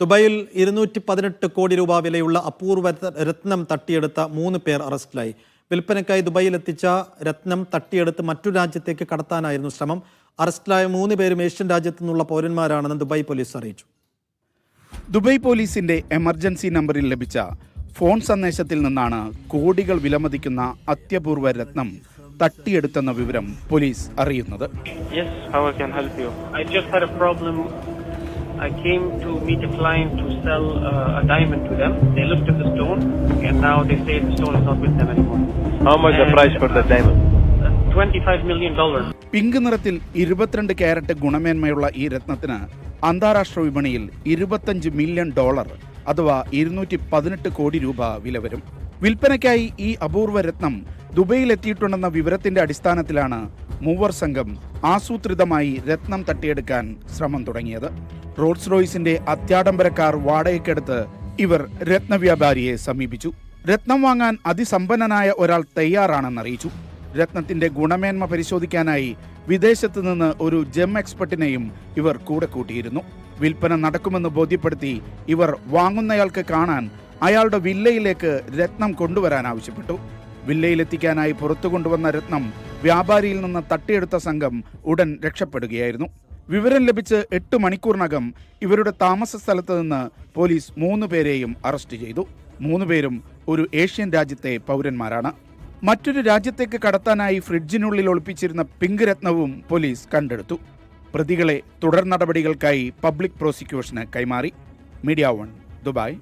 ദുബായിൽ 218 കോടി രൂപ വിലയുള്ള അപൂർവ രത്നം തട്ടിയെടുത്ത 3 പേർ അറസ്റ്റിലായി. വിൽപ്പനയ്ക്കായി ദുബായിലെത്തിച്ച രത്നം തട്ടിയെടുത്ത് മറ്റു രാജ്യത്തേക്ക് കടത്താനായിരുന്നു ശ്രമം. അറസ്റ്റിലായ 3 പേരും ഏഷ്യൻ രാജ്യത്തു നിന്നുള്ള പൗരന്മാരാണെന്ന് ദുബായ് പോലീസ് അറിയിച്ചു. ദുബായ് പോലീസിന്റെ എമർജൻസി നമ്പറിൽ ലഭിച്ച ഫോൺ സന്ദേശത്തിൽ നിന്നാണ് കോടികൾ വിലമതിക്കുന്ന അത്യപൂർവ രത്നം തട്ടിയെടുത്തെന്ന വിവരം പോലീസ് അറിയുന്നത്. I came to meet a client to sell a diamond to them. They looked at the stone and now they say the stone is not with them anymore. How much the price for the diamond? $25 million. Pink നിറത്തിൽ 22 carrot ഗുണമേന്മയുള്ള ഈ രത്നത്തിന് അന്താരാഷ്ട്ര വിപണിയിൽ $25 million അഥവാ 218 കോടി രൂപ വില വരും. വിൽപ്പനയ്ക്കായി ഈ അപൂർവ രത്നം ദുബൈയിൽ എത്തിയിട്ടുണ്ടെന്ന വിവരത്തിന്റെ അടിസ്ഥാനത്തിലാണ് മൂവർ സംഘം ആസൂത്രിതമായി രത്നം തട്ടിയെടുക്കാൻ ശ്രമം തുടങ്ങിയത്. റോൾസ് റോയ്സിന്റെ അത്യാഡംബര കാർ വാടകയ്ക്കെടുത്ത് ഇവർ രത്നവ്യാപാരിയെ സമീപിച്ചു. രത്നം വാങ്ങാൻ അതിസമ്പന്നനായ ഒരാൾ തയ്യാറാണെന്നറിയിച്ചു. രത്നത്തിന്റെ ഗുണമേന്മ പരിശോധിക്കാനായി വിദേശത്ത് നിന്ന് ഒരു ജെം എക്സ്പെർട്ടിനെയും ഇവർ കൂടെ കൂട്ടിയിരുന്നു. വിൽപ്പന നടക്കുമെന്ന് ബോധ്യപ്പെടുത്തി ഇവർ വാങ്ങുന്നയാൾക്ക് കാണാൻ അയാളുടെ വില്ലയിലേക്ക് രത്നം കൊണ്ടുവരാൻ ആവശ്യപ്പെട്ടു. വില്ലയിലെത്തിക്കാനായി പുറത്തു കൊണ്ടുവന്ന രത്നം വ്യാപാരിയിൽ നിന്ന് തട്ടിയെടുത്ത സംഘം ഉടൻ രക്ഷപ്പെടുകയായിരുന്നു. വിവരം ലഭിച്ച് 8 മണിക്കൂറിനകം ഇവരുടെ താമസ സ്ഥലത്ത് നിന്ന് പോലീസ് 3 പേരെയും അറസ്റ്റ് ചെയ്തു. 3 പേരും ഒരു ഏഷ്യൻ രാജ്യത്തെ പൗരന്മാരാണ്. മറ്റൊരു രാജ്യത്തേക്ക് കടത്താനായി ഫ്രിഡ്ജിനുള്ളിൽ ഒളിപ്പിച്ചിരുന്ന പിങ്ക് രത്നവും പോലീസ് കണ്ടെടുത്തു. പ്രതികളെ തുടർ നടപടികൾക്കായി പബ്ലിക് പ്രോസിക്യൂഷന് കൈമാറി. Media 1 Dubai.